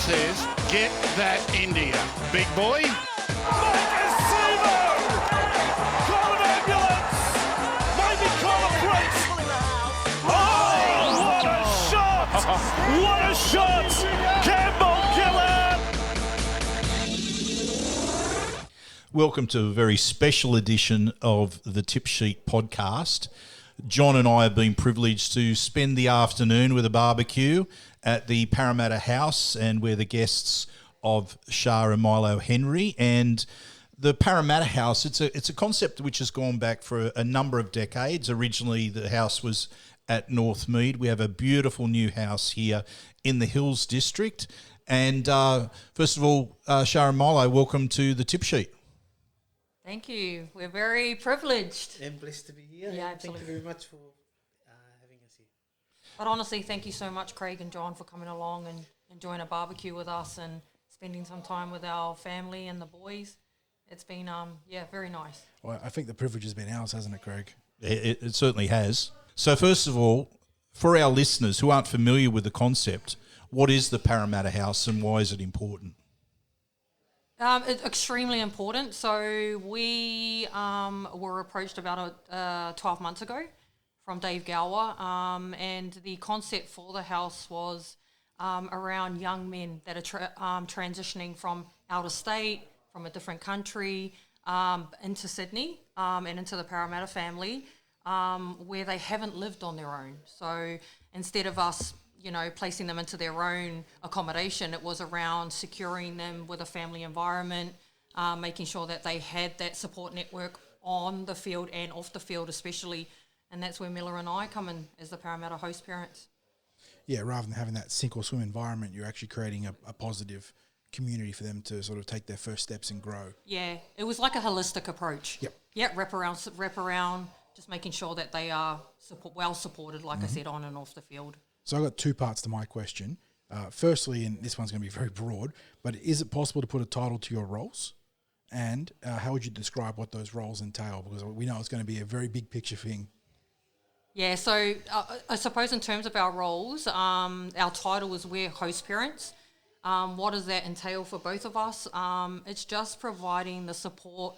says, get that India. Big boy. Call an ambulance! Maybe call a police! Oh, what a shot! What a shot! Campbell killer! Welcome to a very special edition of the Tip Sheet podcast. John and I have been privileged to spend the afternoon with a barbecue at the Parramatta House, and we're the guests of Shah and Milo Henry. And the Parramatta House, it's a concept which has gone back for a number of decades. Originally, the house was at Northmead. We have a beautiful new house here in the Hills District. And first of all, Shah and Milo, welcome to the Tip Sheet. Thank you. We're very privileged. And blessed to be here. Yeah, Thank you very much for having us here. But honestly, thank you so much, Craig and John, for coming along and enjoying a barbecue with us and spending some time with our family and the boys. It's been, very nice. Well, I think the privilege has been ours, hasn't it, Craig? It certainly has. So first of all, for our listeners who aren't familiar with the concept, what is the Parramatta House and why is it important? It's extremely important. So we were approached about 12 months ago from Dave Gower, and the concept for the house was around young men that are transitioning from out of state, from a different country, into Sydney and into the Parramatta family, where they haven't lived on their own. So instead of us placing them into their own accommodation, it was around securing them with a family environment, making sure that they had that support network on the field and off the field especially, and that's where Miller and I come in as the Parramatta host parents. Yeah, rather than having that sink or swim environment, you're actually creating a positive community for them to sort of take their first steps and grow. Yeah, it was like a holistic approach. Yep. Yeah, wrap around, just making sure that they are well supported, like I said, on and off the field. So I've got two parts to my question. Firstly, and this one's going to be very broad, but is it possible to put a title to your roles? And how would you describe what those roles entail? Because we know it's going to be a very big picture thing. Yeah, so I suppose in terms of our roles, our title is we're host parents. What does that entail for both of us? It's just providing the support,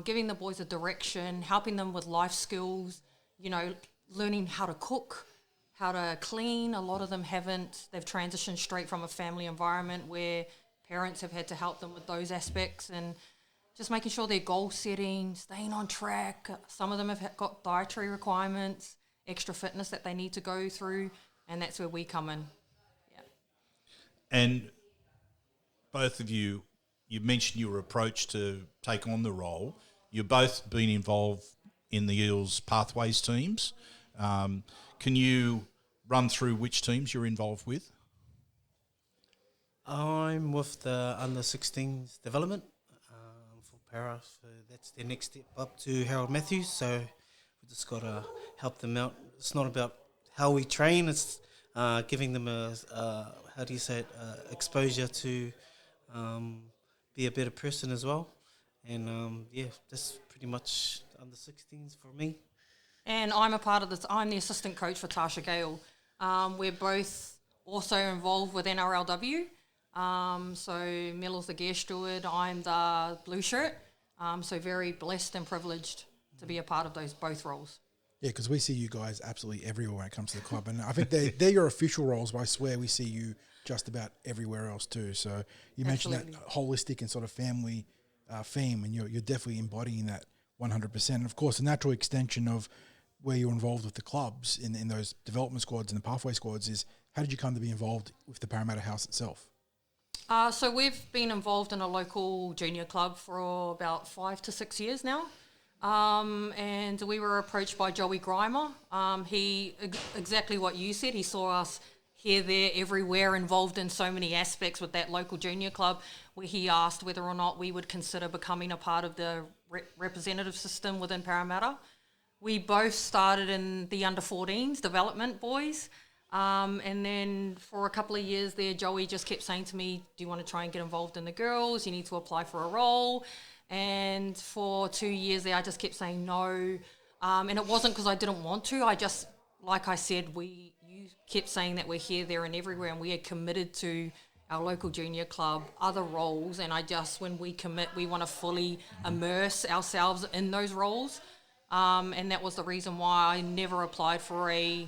giving the boys a direction, helping them with life skills, learning how to cook, how to clean. A lot of them haven't. They've transitioned straight from a family environment where parents have had to help them with those aspects, and just making sure they're goal setting, staying on track. Some of them have got dietary requirements, extra fitness that they need to go through, and that's where we come in. Yeah. And both of you mentioned your approach to take on the role. You've both been involved in the Eels Pathways teams. Can you run through which teams you're involved with? I'm with the under-16s development for Parra, so that's their next step up to Harold Matthews, so we just got to help them out. It's not about how we train, it's giving them exposure to be a better person as well. And that's pretty much under-16s for me. And I'm a part of this. I'm the assistant coach for Tasha Gale. We're both also involved with NRLW. So Miller's the gear steward. I'm the blue shirt. So very blessed and privileged to be a part of both roles. Yeah, because we see you guys absolutely everywhere when it comes to the club. And I think they're your official roles, but I swear we see you just about everywhere else too. So you mentioned that holistic and sort of family theme, and you're definitely embodying that 100%. And of course, a natural extension of where you're involved with the clubs in those development squads and the pathway squads is, how did you come to be involved with the Parramatta House itself? So we've been involved in a local junior club for about 5 to 6 years now. And we were approached by Joey Grimer. He, exactly what you said, he saw us here, there, everywhere, involved in so many aspects with that local junior club, where he asked whether or not we would consider becoming a part of the representative system within Parramatta. We both started in the under-14s development boys, and then for a couple of years there, Joey just kept saying to me, do you want to try and get involved in the girls? You need to apply for a role. And for 2 years there, I just kept saying no. And it wasn't because I didn't want to. I just, like I said, you kept saying that we're here, there and everywhere, and we are committed to our local junior club, other roles, and when we commit, we want to fully immerse ourselves in those roles. And that was the reason why I never applied for a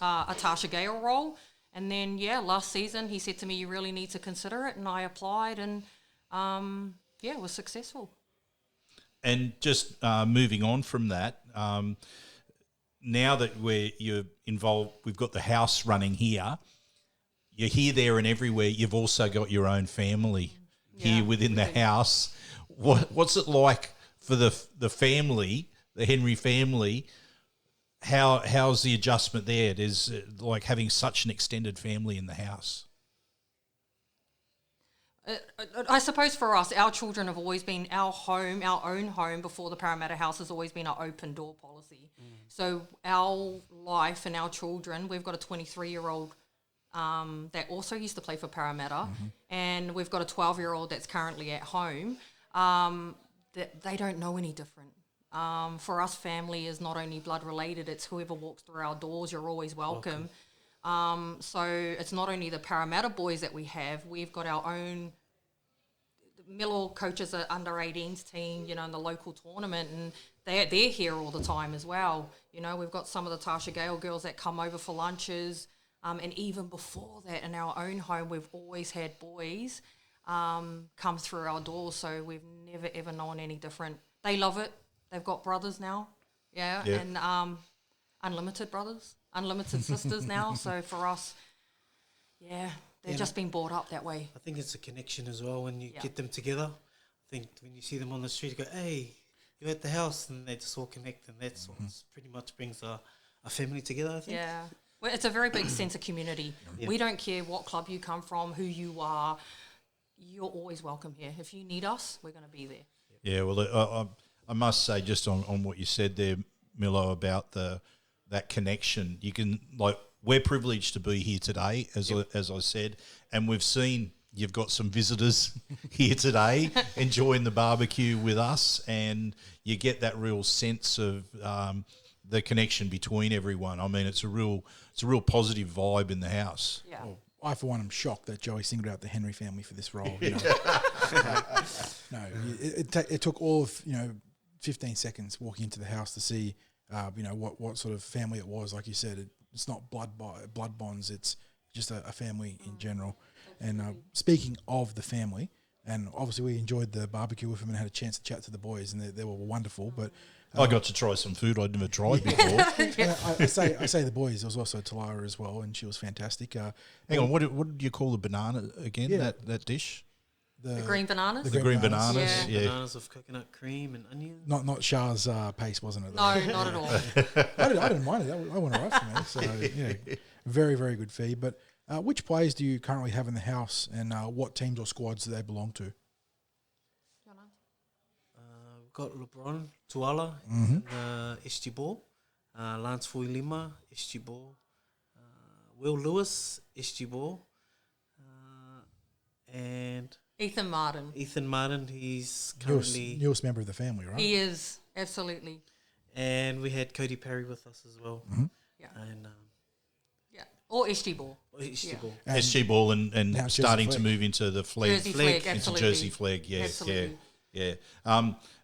Tasha Gale role. And then, last season he said to me, you really need to consider it. And I applied and, it was successful. And just moving on from that, now that you're involved, we've got the house running here. You're here, there, and everywhere. You've also got your own family here within the house. What's it like for the family, the Henry family? How's the adjustment there? Is like having such an extended family in the house? I suppose for us, our children have always been our home, our own home. Before the Parramatta House has always been our open door policy. So our life and our children, we've got a 23-year-old that also used to play for Parramatta, and we've got a 12-year-old that's currently at home. That they don't know any different. For us, family is not only blood related; it's whoever walks through our doors. You're always welcome. So it's not only the Parramatta boys that we have. We've got our own. Miller coaches an under 18s team, in the local tournament, and they're here all the time as well. We've got some of the Tasha Gale girls that come over for lunches. And even before that, in our own home, we've always had boys come through our doors, so we've never, ever known any different. They love it. They've got brothers now, and unlimited brothers, unlimited sisters now. So for us, they've just been brought up that way. I think it's a connection as well when you get them together. I think when you see them on the street, you go, hey, you're at the house, and they just all connect, and that's what pretty much brings a family together, I think. Yeah. Well, it's a very big sense of community. Yeah. We don't care what club you come from, who you are. You're always welcome here. If you need us, we're going to be there. Yeah, well, I must say, just on what you said there, Milo, about that connection, you can, we're privileged to be here today, as I said, and we've seen you've got some visitors here today enjoying the barbecue with us, and you get that real sense of the connection between everyone. I mean, it's a real positive vibe in the house. Yeah. Well, I, for one, am shocked that Joey singled out the Henry family for this role. No, it took all of 15 seconds walking into the house to see what sort of family it was. Like you said, it's not blood bonds. It's just a family in general. And speaking of the family, and obviously we enjoyed the barbecue with them and had a chance to chat to the boys, and they were wonderful. But I got to try some food I'd never tried before. I say the boys. There was also Talara as well, and she was fantastic. Hang on, what did you call the banana again? Yeah. That dish? The green bananas? The green bananas. Yeah. Bananas with coconut cream and onions. Not Shah's paste, wasn't it? No, not at all. I didn't mind it. I went all right for me. So very, very good feed. But which players do you currently have in the house, and what teams or squads do they belong to? We've got LeBron, Tuala, and SG Ball, Lance Fuilima, SG Ball, Will Lewis, SG Ball, and Ethan Martin. He's currently Newest member of the family, right? He is, absolutely. And we had Cody Perry with us as well. Yeah. And Or SG Ball. SG Ball. SG Ball and now Jersey starting to Flag. move into the flag. Jersey flag, into absolutely. Jersey flag, Absolutely. yeah.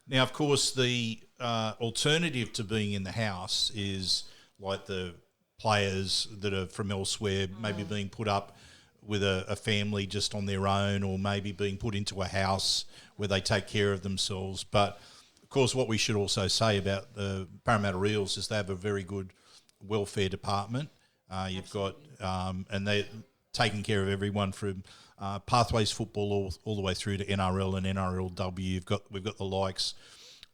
Now, of course, the alternative to being in the house is like the players that are from elsewhere, maybe being put up with a family just on their own, or maybe being put into a house where they take care of themselves. But, of course, what we should also say about the Parramatta Eels is they have a very good welfare department. You've got, and they're taking care of everyone from Pathways Football all the way through to NRL and NRLW. We've got the likes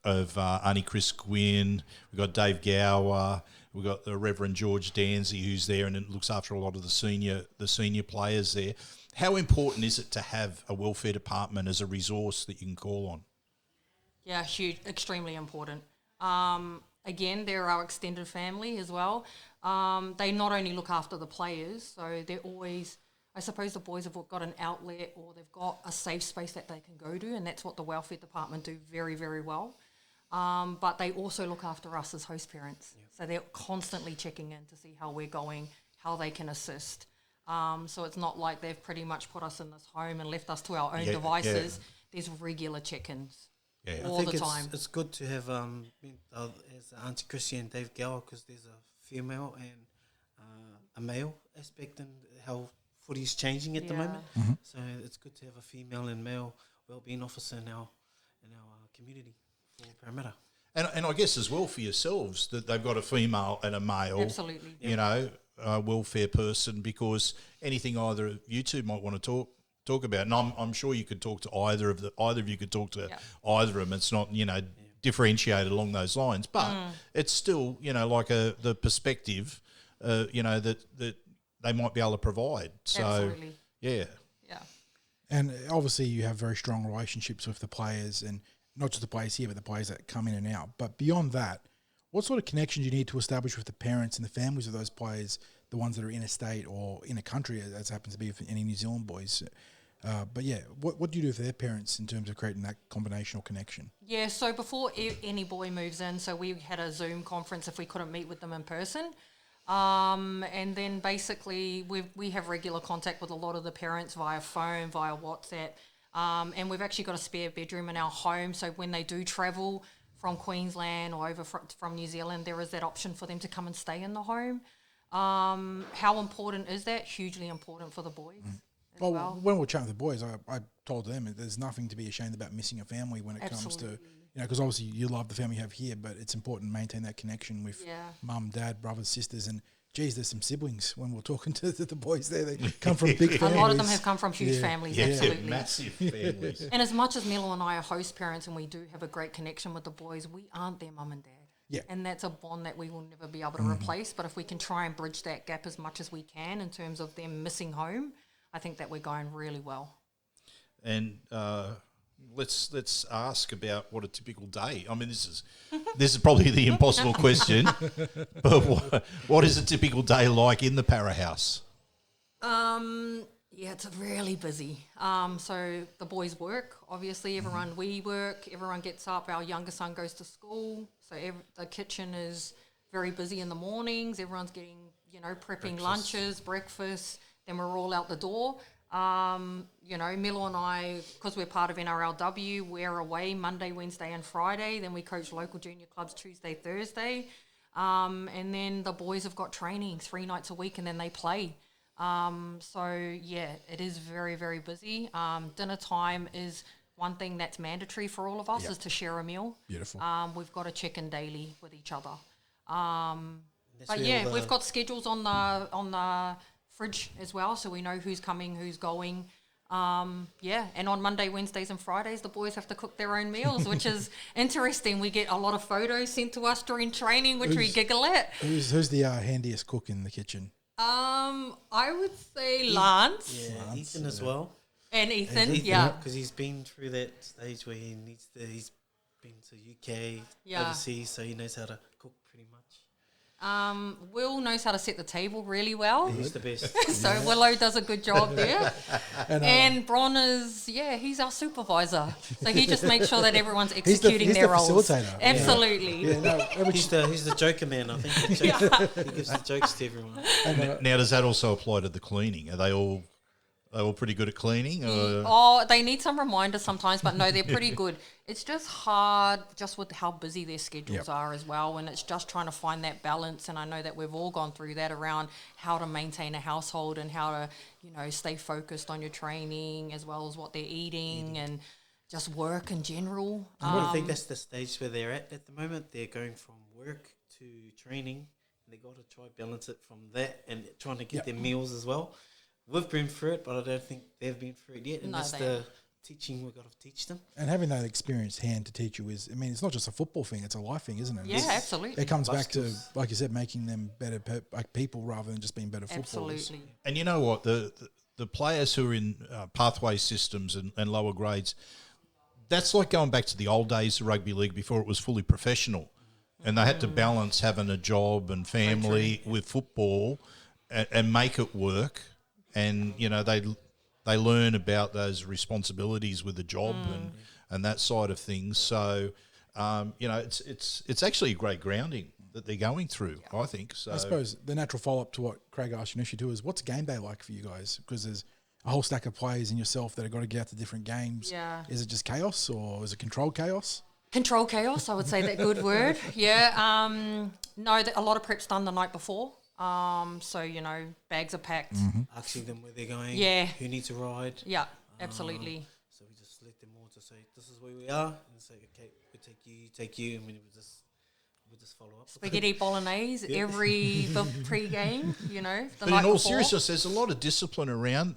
of Auntie Chris Gwynn. We've got Dave Gower. We've got the Reverend George Danzy, who's there and looks after a lot of the senior players there. How important is it to have a welfare department as a resource that you can call on? Yeah, huge, extremely important. Again, they're our extended family as well. They not only look after the players, so they're always, I suppose the boys have got an outlet or they've got a safe space that they can go to, and that's what the welfare department do very, very well. But they also look after us as host parents. Yep. So they're constantly checking in to see how we're going, how they can assist. So it's not like they've pretty much put us in this home and left us to our own Yeah, devices. There's regular check-ins Yeah. I all think the time. it's good to have as Auntie Chrissy and Dave Gower, because there's a female and a male aspect in how footy's changing at the Yeah. moment. So it's good to have a female and male wellbeing officer in our community for Parramatta. And I guess as well for yourselves that they've got a female and a male, Absolutely. you know, welfare person, because anything either of you two might want to talk about, and I'm sure you could talk to either of you could talk to either of them. It's not, you know, differentiated along those lines, but it's still, you know, like the perspective, you know, that they might be able to provide. So Absolutely. yeah. Yeah. And obviously, you have very strong relationships with the players, and not just the players here, but the players that come in and out. But beyond that, what sort of connection do you need to establish with the parents and the families of those players, the ones that are in a state or in a country, as happens to be for any New Zealand boys? But yeah, what do you do for their parents in terms of creating that combinational connection? Yeah, so before any boy moves in, so we had a Zoom conference if we couldn't meet with them in person. And then basically we have regular contact with a lot of the parents via phone, via WhatsApp. And we've actually got a spare bedroom in our home, so when they do travel from Queensland or over from New Zealand, there is that option for them to come and stay in the home. How important is that? Hugely important for the boys. Well, when we're chatting with the boys, I told them that there's nothing to be ashamed about missing a family when it comes to, you know, because obviously you love the family you have here, but it's important to maintain that connection with mum, dad, brothers, sisters, and geez, there's some siblings when we're talking to the boys there. They come from big families. A lot of them have come from huge families, absolutely. Massive families. And as much as Milo and I are host parents and we do have a great connection with the boys, we aren't their mum and dad. Yeah. And that's a bond that we will never be able to replace. But if we can try and bridge that gap as much as we can in terms of them missing home, I think that we're going really well. And let's ask about what a typical day. I mean, this is probably the impossible question, but what is a typical day like in the Parra house? Yeah, it's really busy. So the boys work, obviously. We work. Everyone gets up. Our younger son goes to school. So the kitchen is very busy in the mornings. Everyone's getting, you know, prepping lunches, breakfast. Then we're all out the door. You know, Milo and I, because we're part of NRLW, we're away Monday, Wednesday and Friday. Then we coach local junior clubs Tuesday, Thursday. And then the boys have got training 3 nights a week and then they play. So, yeah, it is very, very busy. Dinner time is one thing that's mandatory for all of us is to share a meal. Beautiful. We've got to check in daily with each other. But yeah, we've got schedules on the fridge as well, so we know who's coming, who's going. And on Monday, Wednesdays and Fridays, the boys have to cook their own meals, which is interesting. We get a lot of photos sent to us during training, which we giggle at. Who's the handiest cook in the kitchen? I would say Lance. Yeah, Ethan as well. And Ethan, because he's been through that stage where he's been to UK, overseas, so he knows how to cook pretty much. Will knows how to set the table really well. He's the best. So Willow does a good job there. And Bron is, he's our supervisor. So he just makes sure that everyone's executing he's their the roles. facilitator. Absolutely. He's the joker man, I think. He gives the jokes to everyone. Now, does that also apply to the cleaning? Are they all pretty good at cleaning? Or? Oh, they need some reminders sometimes, but no, they're pretty good. It's just hard just with how busy their schedules are as well, and it's just trying to find that balance. And I know that we've all gone through that around how to maintain a household and how to, you know, stay focused on your training as well as what they're eating and just work in general. I think that's the stage where they're at the moment. They're going from work to training, and they got to try balance it from that and trying to get their meals as well. We've been through it, but I don't think they've been through it yet. And that's the teaching we've got to teach them. And having that experienced hand to teach you is, I mean, it's not just a football thing, it's a life thing, isn't it? Yeah, absolutely. It comes back to, like you said, making them better people rather than just being better footballers. Absolutely. And you know what? The players who are in pathway systems and lower grades, that's like going back to the old days of rugby league before it was fully professional. And they had to balance having a job and family with football and make it work. And, you know, they learn about those responsibilities with the job and that side of things. So, you know, it's actually a great grounding that they're going through. I think so. I suppose the natural follow-up to what Craig asked you initially too is, what's game day like for you guys? Because there's a whole stack of players and yourself that have got to get out to different games. Yeah. Is it just chaos, or is it controlled chaos? Control chaos, I would say that good word. Yeah. No, a lot of prep's done the night before. So, you know, bags are packed. Asking them where they're going, Yeah. who needs a ride. Yeah, absolutely. So we just let them all to say, this is where we are, and say, okay, we take you, and we just follow up. Spaghetti bolognese every pre-game, you know, the But night in all before. seriousness, there's a lot of discipline around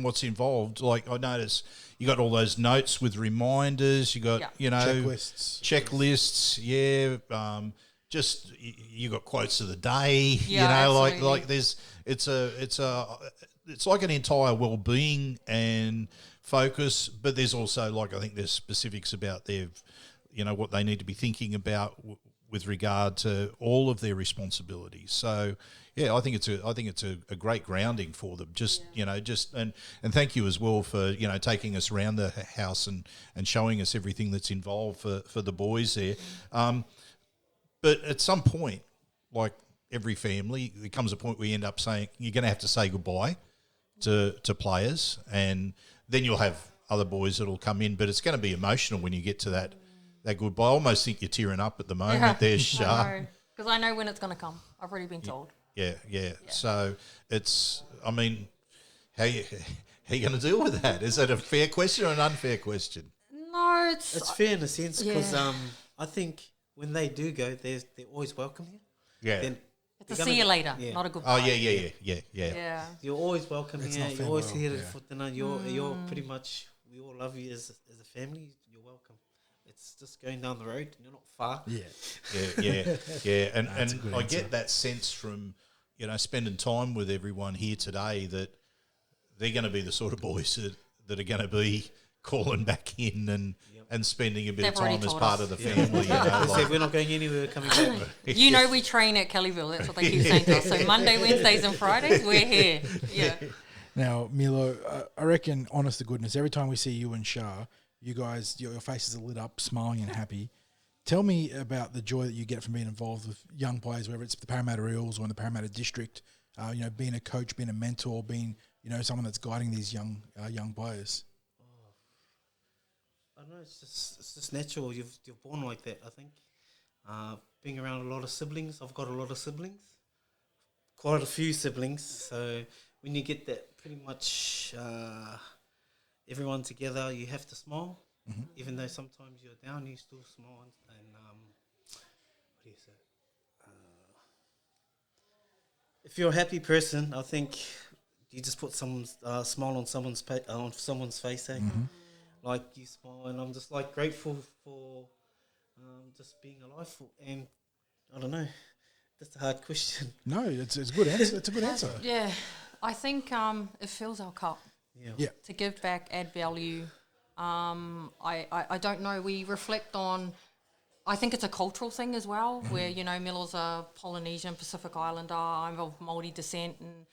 what's involved. Like I notice you got all those notes with reminders. You got checklists. Yeah, just you got quotes of the day. Yeah, you know, absolutely. like there's it's like an entire well-being and focus. But there's also, like, I think there's specifics about their, you know, what they need to be thinking about with regard to all of their responsibilities. So yeah, I think it's a great grounding for them. Just you know, and thank you as well for, you know, taking us around the house and showing us everything that's involved for the boys there. But at some point, like every family, there comes a point where you end up saying you're going to have to say goodbye to players, and then you'll have other boys that'll come in. But it's going to be emotional when you get to that goodbye. I almost think you're tearing up at the moment. There's Shah. Because I know when it's going to come. I've already been told. Yeah. So it's, I mean, how you going to deal with that? Is that a fair question or an unfair question? No, It's fair in a sense, because Yeah. I think when they do go, they're always welcome here. Yeah. Then it's a they're see you gonna- later, yeah. not a goodbye. Oh yeah. Yeah. You're always welcome It's here. not You're always farewell, here yeah. for dinner. You're pretty much, we all love you as a family. You're welcome. It's just going down the road. You're not far. Yeah. Yeah. And That's a good I answer. get that sense from, you know, spending time with everyone here today that they're going to be the sort of boys that are going to be calling back in and spending a bit They've of already time as told part us. of the family. You know, They like- said we're not going anywhere. We're coming back. You know we train at Kellyville. That's what they keep saying to us. So Monday, Wednesdays and Fridays, we're here. Yeah. Now, Milo, I reckon, honest to goodness, every time we see you and Shah, you guys, your faces are lit up, smiling and happy. Tell me about the joy that you get from being involved with young players, whether it's the Parramatta Eels or in the Parramatta District. You know, being a coach, being a mentor, being, you know, someone that's guiding these young players. I don't know. It's just natural. You're born like that. I think. Being around a lot of siblings, I've got a lot of siblings, quite a few siblings. So when you get that, pretty much everyone together, you have to smile. Even though sometimes you're down, you still smile. And what do you say? If you're a happy person, I think you just put some smile on someone's face. Like you smile, and I'm just like grateful for just being alive. And I don't know, that's a hard question. No, it's a good answer. It's a good answer. Yeah. I think it fills our cup Yeah. to give back, add value. I don't know. We reflect on, I think it's a cultural thing as well, where, you know, Milo's a Polynesian, Pacific Islander, I'm of Māori descent, and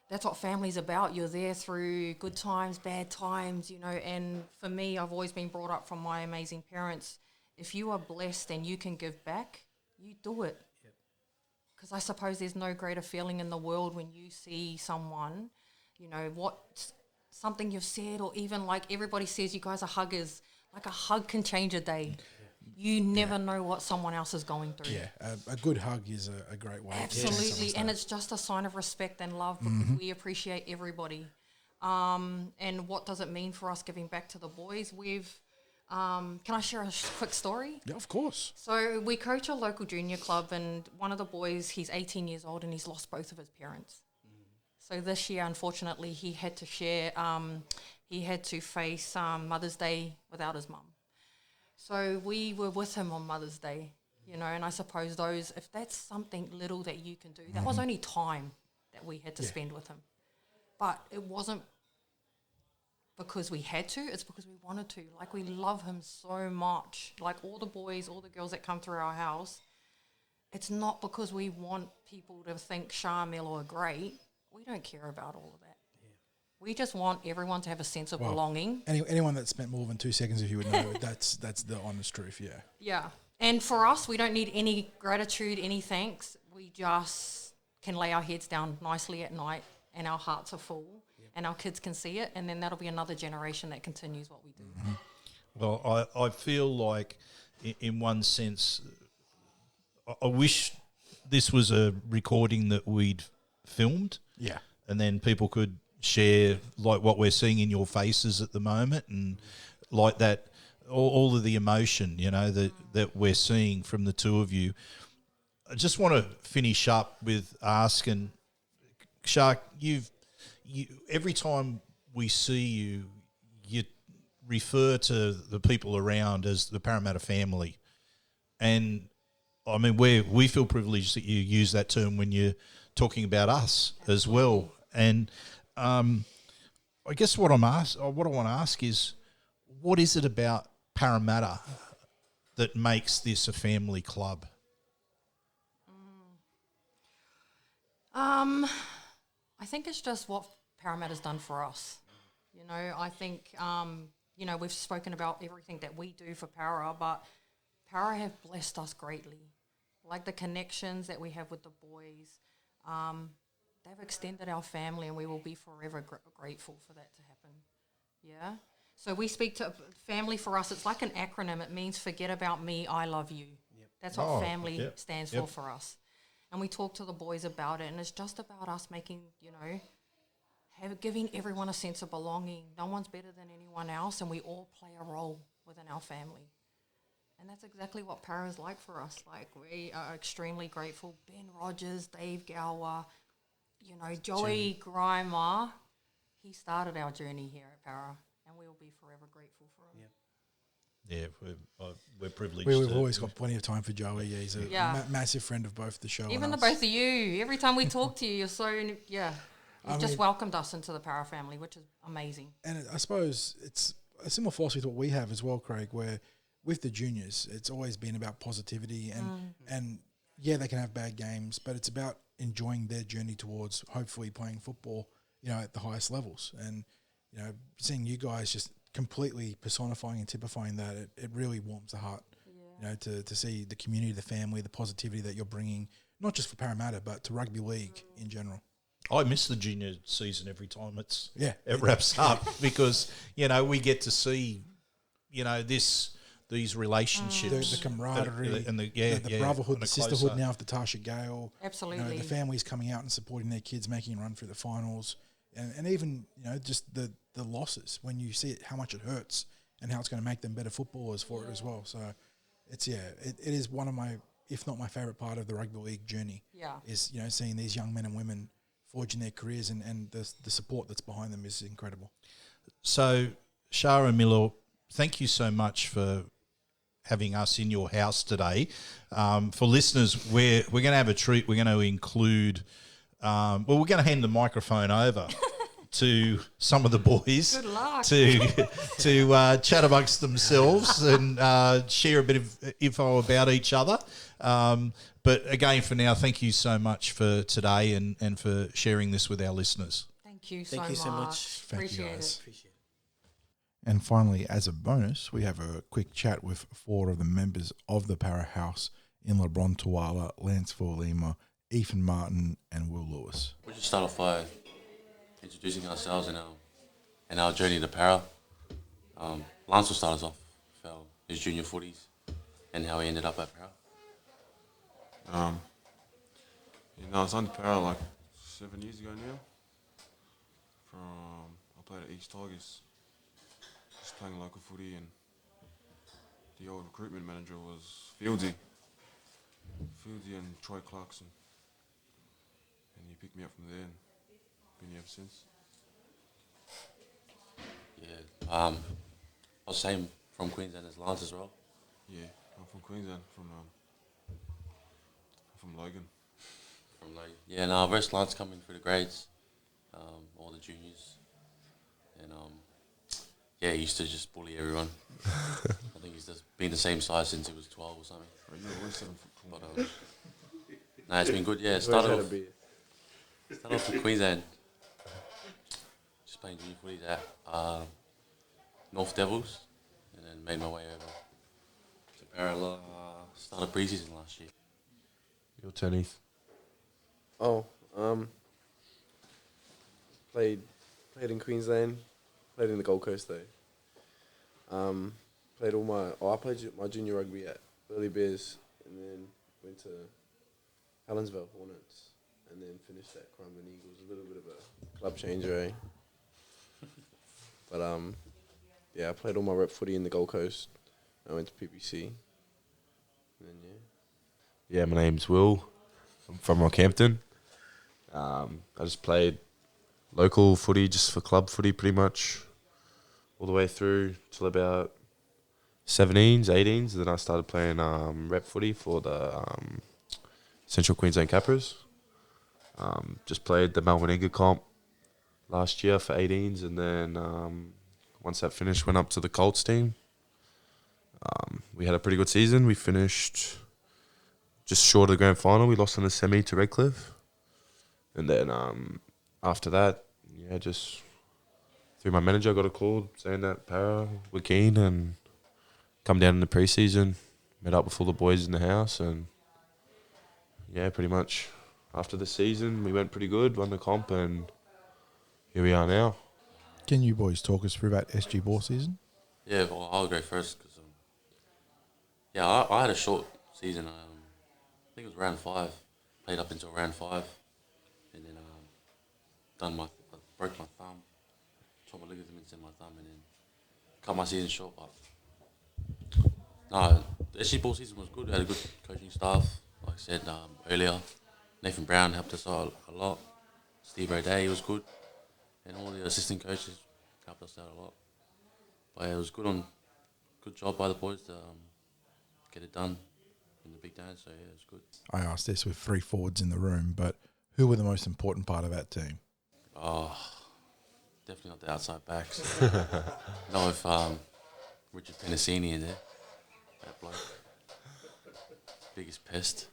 that's what family's about. You're there through good times, bad times, you know, and for me, I've always been brought up from my amazing parents. If you are blessed and you can give back, you do it. Because I suppose there's no greater feeling in the world when you see someone, you know, something you've said, or even like everybody says you guys are huggers. Like a hug can change a day. You never know what someone else is going through. Yeah, a good hug is a great way. Absolutely, and it's just a sign of respect and love because we appreciate everybody. And what does it mean for us giving back to the boys? Can I share a quick story? Yeah, of course. So we coach a local junior club, and one of the boys, he's 18 years old and he's lost both of his parents. So this year, unfortunately, he had to face Mother's Day without his mum. So we were with him on Mother's Day, you know, and I suppose if that's something little that you can do, that was only time that we had to spend with him. But it wasn't because we had to, it's because we wanted to. Like, we love him so much. Like, all the boys, all the girls that come through our house, it's not because we want people to think Shah, Milo are great. We don't care about all of that. We just want everyone to have a sense of belonging. Anyone that spent more than 2 seconds with you would know that's the honest truth. Yeah. Yeah, And for us, we don't need any gratitude, any thanks. We just can lay our heads down nicely at night and our hearts are full and our kids can see it, and then that'll be another generation that continues what we do. Well, I feel like, in one sense, I wish this was a recording that we'd filmed. Yeah. And then people could share like what we're seeing in your faces at the moment, and like that, all of the emotion, that we're seeing from the two of you. I just want to finish up with asking, Shark, you every time we see you, you refer to the people around as the Parramatta family. And I mean, we feel privileged that you use that term when you're talking about us as well. And I guess what I want to ask is, what is it about Parramatta that makes this a family club? I think it's just what Parramatta's done for us. I think, we've spoken about everything that we do for Parra, but Parra have blessed us greatly. Like the connections that we have with the boys, they've extended our family, and we will be forever grateful for that to happen. Yeah? So we speak to family. For us, it's like an acronym. It means forget about me, I love you. Yep. That's what family stands for us. And we talk to the boys about it, and it's just about us making, giving everyone a sense of belonging. No one's better than anyone else, and we all play a role within our family. And that's exactly what Parra is like for us. Like, we are extremely grateful. Ben Rogers, Dave Gower, Joey Grimer, he started our journey here at Parra, and we will be forever grateful for him. Yeah, we're privileged. We've always got plenty of time for Joey. Yeah, he's a massive friend of both the show. Even the both of you. Every time we talk to you, you're so, you've just welcomed us into the Parra family, which is amazing. And I suppose it's a similar philosophy to what we have as well, Craig, where with the juniors, it's always been about positivity and yeah, they can have bad games, but it's about enjoying their journey towards hopefully playing football, at the highest levels. And, seeing you guys just completely personifying and typifying that, it really warms the heart, to see the community, the family, the positivity that you're bringing, not just for Parramatta, but to rugby league in general. I miss the junior season every time it wraps up because, we get to see, these relationships. The camaraderie, and the brotherhood, the sisterhood now of the Tasha Gale. Absolutely. The families coming out and supporting their kids, making a run through the finals. And even, just the losses, when you see how much it hurts and how it's going to make them better footballers for it as well. So it is one of my, if not my favourite part of the rugby league journey, is, seeing these young men and women forging their careers and the support that's behind them is incredible. So, Shara and Milo, thank you so much for having us in your house today. For listeners, we're going to have a treat. We're going to include, we're going to hand the microphone over to some of the boys. Good luck. to chat amongst themselves and share a bit of info about each other. But again, for now, thank you so much for today and for sharing this with our listeners. Thank you Thank you so much. Thank you, Appreciate guys. it. And finally, as a bonus, we have a quick chat with 4 of the members of the Parra House in LeBron Tuala, Lance Forlima, Ethan Martin, and Will Lewis. We'll just start off by introducing ourselves and our journey to Parra. Lance will start us off with his junior footies and how he ended up at Parra. I was on Parra like 7 years ago now. I played at East Tigers, just playing local footy, and the old recruitment manager was Fieldsy and Troy Clarkson, and he picked me up from there and been here ever since. Yeah, I was same from Queensland as Lance as well. Yeah, I'm from Queensland, from Logan. Yeah, and our first Lance coming through the grades, all the juniors, and he used to just bully everyone. I think he's just been the same size since he was 12 or something. Right, you're always 7 foot tall. But it's been good. Yeah, started off in Queensland, just playing junior footy at North Devils, and then made my way over to Parra start of pre-season last year. Your turn, Heath. Oh, played in Queensland, played in the Gold Coast though. I played my junior rugby at Burleigh Bears, and then went to Helensville Hornets, and then finished at Crumbin Eagles. A little bit of a club changer, eh? But I played all my rep footy in the Gold Coast. I went to PPC, and then Yeah, my name's Will. I'm from Rockhampton. I just played local footy, just for club footy pretty much, all the way through till about 17s, 18s. Then I started playing rep footy for the Central Queensland Capras. Just played the Melbourne Eager comp last year for 18s, and then once that finished, went up to the Colts team. We had a pretty good season. We finished just short of the grand final. We lost in the semi to Redcliffe. And then after that, just through my manager, I got a call saying that Parra were keen and come down in the pre-season, met up with all the boys in the house, and pretty much after the season, we went pretty good, won the comp, and here we are now. Can you boys talk us through that SG ball season? Yeah, well, I'll go first because I had a short season. I think it was round 5. Played up until round 5, and then I broke my thumb, tore my ligaments in my thumb, and then cut my season short. But no, the SG ball season was good. We had a good coaching staff, like I said earlier. Nathan Brown helped us out a lot. Steve O'Day was good, and all the assistant coaches helped us out a lot. But it was good job by the boys to get it done in the big dance. So it was good. I asked this with 3 forwards in the room, but who were the most important part of that team? Oh, definitely not the outside backs. Not with Richard Penasini in there. That bloke. Biggest pest.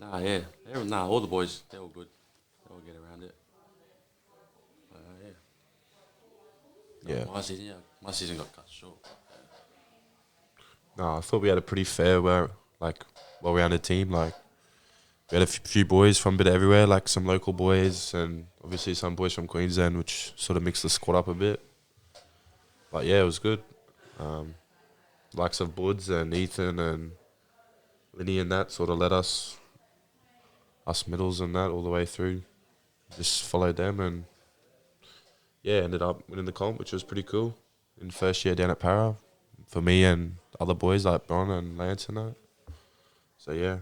All the boys, they're all good. They all get around it. My season got cut short. No, I thought we had a pretty fair, well-rounded team. Like, we had a few boys from a bit everywhere, like some local boys and obviously some boys from Queensland, which sort of mixed the squad up a bit. But yeah, it was good. Likes of Buds and Ethan and Linny and that sort of led us middles and that all the way through. Just followed them and ended up winning the comp, which was pretty cool. In first year down at Parra, for me and other boys like Bron and Lance and that. So yeah,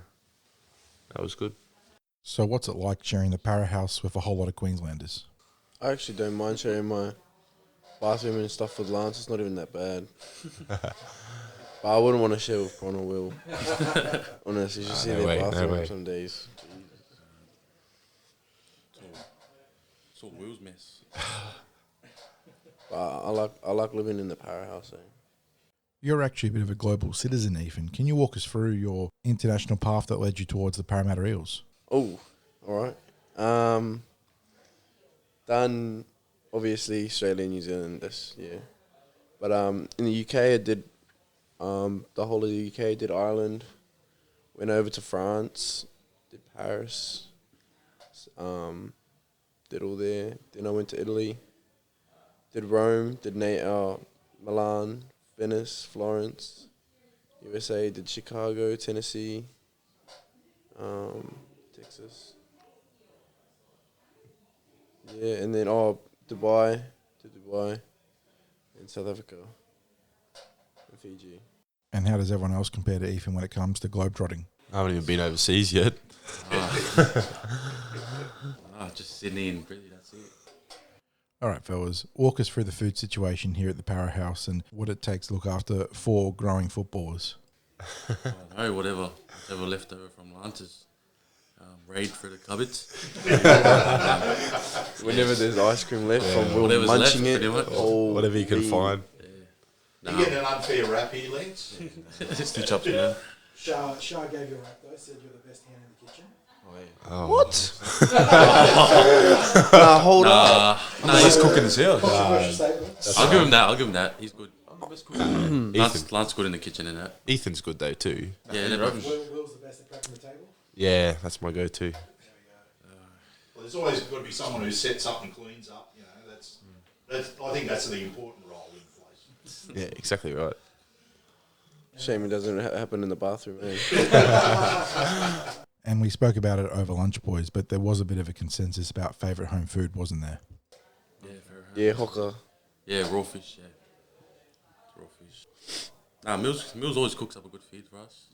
that was good. So what's it like sharing the Parra house with a whole lot of Queenslanders? I actually don't mind sharing my bathroom and stuff with Lance. It's not even that bad. But I wouldn't want to share with Bron or Will. Honestly, you should see their bathroom some days. It's all Will's mess. But I like living in the Parra house. You're actually a bit of a global citizen, Ethan. Can you walk us through your international path that led you towards the Parramatta Eels? Oh, all right. Done, obviously, Australia and New Zealand this year. But in the UK, I did the whole of the UK, did Ireland, went over to France, did Paris, did all there. Then I went to Italy, did Rome, did Milan, Venice, Florence, USA, did Chicago, Tennessee, Texas. Yeah, and then Dubai, and South Africa, and Fiji. And how does everyone else compare to Ethan when it comes to globetrotting? I haven't even been overseas yet. Just Sydney and Brisbane, that's it. All right, fellas, walk us through the food situation here at the Parra House and what it takes to look after 4 growing footballers. I don't know, whatever left over from Lance's raid through the cupboards. Whenever there's ice cream left from Will whatever's munching left, it, pretty much. Whatever you can find. You getting an unfair rap here, Lance? Stitch up, yeah. Shah gave you a rap though, said you're the best hand in the kitchen. Oh. What? Hold up. Nah, He's cooking his house. Controversial statement. I'll give him that. He's good. best cook. Lance good in the kitchen and that. Ethan's good though too. Yeah, Will's the best at cracking the table. Yeah, that's my go-to. Well, there's always got to be someone who sets up and cleans up. You know, that's I think that's the important role in place. Yeah, exactly right. Shame it doesn't happen in the bathroom. Eh? And we spoke about it over lunch, boys, but there was a bit of a consensus about favourite home food, wasn't there? Yeah, hawker. Yeah, raw fish. Yeah, raw fish. Nah, Mills always cooks up a good feed for us.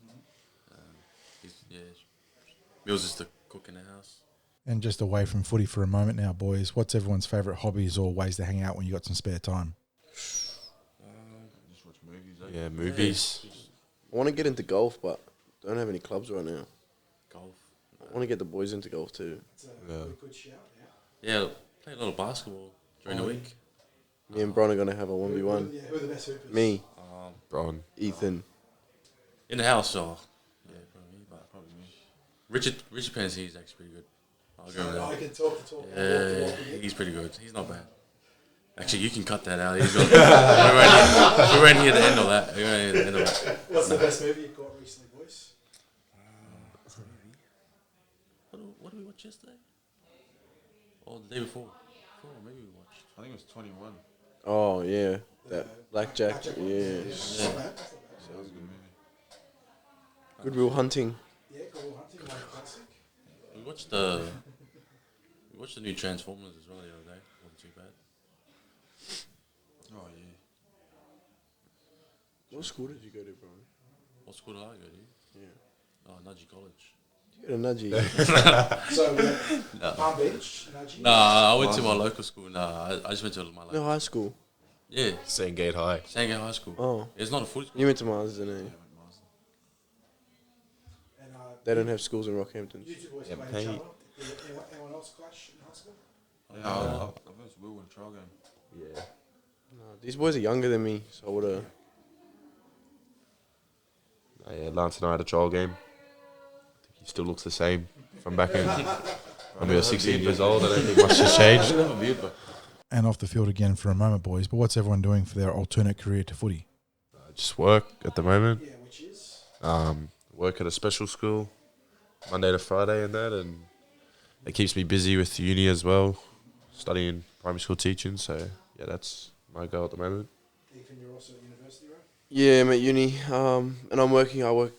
Mills is the cook in the house. And just away from footy for a moment now, boys, what's everyone's favourite hobbies or ways to hang out when you got some spare time? Just watch movies. Eh? Yeah, movies. I want to get into golf, but don't have any clubs right now. Golf. I want to get the boys into golf too. Yeah. Yeah, play a lot of basketball during the week. Me and Bron are going to have a 1v1. Who are the best hoopers? Me, Bron. Ethan. In the house, yeah, probably me. Richard Pensy is actually pretty good. I'll go with that. I can talk the talk. Yeah, he's pretty good. He's not bad. Actually, you can cut that out. He's got, we won't hear the end of that. We won't hear the end of that. What's the best movie you've got recently, boys? What did we watch yesterday? Or the day before? Maybe we watched. I think it was 21. Oh, yeah. That Blackjack. Yeah. That was a good movie. Good Will Hunting. Yeah, Cool Hunting, like classic. We watched the new Transformers as well the other day. Wasn't too bad. Oh, yeah. What school did you go to, bro? What school did I go to? Yeah. Oh, Nudgee College. You go to Nudgee. So, Palm Beach, Nudgee? Nah, I went to my local school. Nah, I just went to my local. No, high school. Yeah, Sandgate High. Sandgate High School. Oh. It's not a full school. You went to Marsden, eh? And, They don't have schools in Rockhampton. you two boys Yeah, playing hey. each other? Anyone else clash in high school? Yeah, I versus Will in a trial game. Yeah. No, these boys are younger than me, so I would have. Oh, yeah, Lance and I had a trial game. I think he still looks the same from back in when we were 16 years old. I don't think much has changed. And off the field again for a moment, boys, but what's everyone doing for their alternate career to footy? Just work at the moment. Yeah, which is? Work at a special school Monday to Friday and that, and it keeps me busy with uni as well, studying primary school teaching. So yeah, that's my goal at the moment. Ethan, you're also at university, right? Yeah, I'm at uni. And I'm working. I work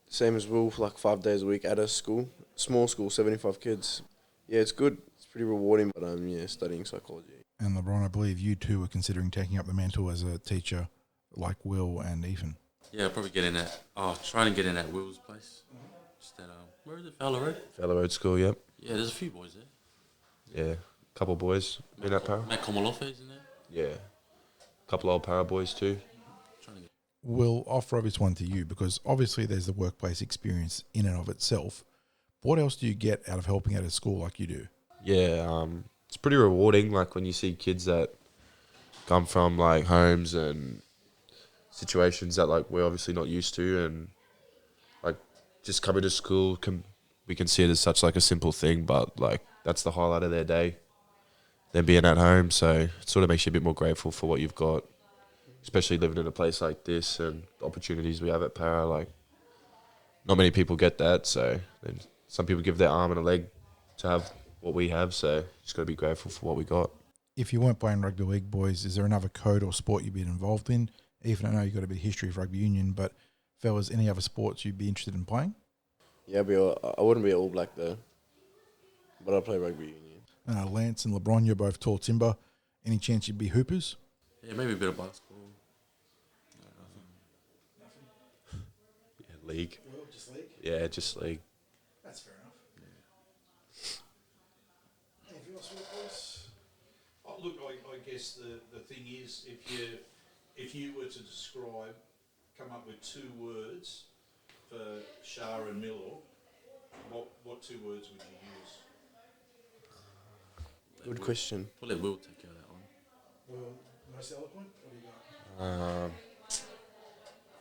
same as Will, for like 5 days a week at a school, small school, 75 kids. Yeah, it's good. It's pretty rewarding. But I'm studying psychology. And LeBron, I believe you two were considering taking up the mantle as a teacher, like Will and Ethan. Yeah, probably get in at. Oh, trying to get in at Will's place. Just at where is it? Fowler Road. Fellow Road School, yep. Yeah, there's a few boys there. Yeah, couple boys been at Parra. Matt Komolofe is in there. Yeah, couple old Parra boys too. Trying to get. We'll offer this one to you because obviously there's the workplace experience in and of itself. What else do you get out of helping at a school like you do? Yeah, it's pretty rewarding. Like when you see kids that come from like homes and situations that like we're obviously not used to, and like just coming to school we can see it as such like a simple thing, but like that's the highlight of their day. Them being at home, so it sort of makes you a bit more grateful for what you've got, especially living in a place like this and the opportunities we have at Parra. Like not many people get that, so then some people give their arm and a leg to have what we have. So just got to be grateful for what we got. If you weren't playing rugby league, boys, is there another code or sport you've been involved in? Even I know you've got a bit of history of rugby union, but fellas, any other sports you'd be interested in playing? Yeah, I wouldn't be an All Black though, but I play rugby union. Lance and LeBron, you're both tall timber. Any chance you'd be hoopers? Yeah, maybe a bit of basketball. Yeah, league. Well, just league. Yeah, just league. That's fair enough. Anything else for you boys? Oh, look, I guess the thing is, if you were to describe, come up with 2 words for Shah and Miller, what 2 words would you use? Good question. We'll let Will take care of that one. Well, most eloquent? What do you got?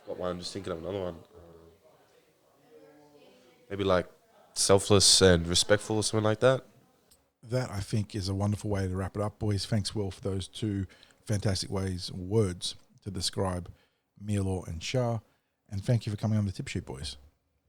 Got one. I'm just thinking of another one. Maybe like selfless and respectful or something like that. That, I think, is a wonderful way to wrap it up, boys. Thanks, Will, for those 2 fantastic words to describe Milo and Shah. And thank you for coming on the Tip Sheet, boys.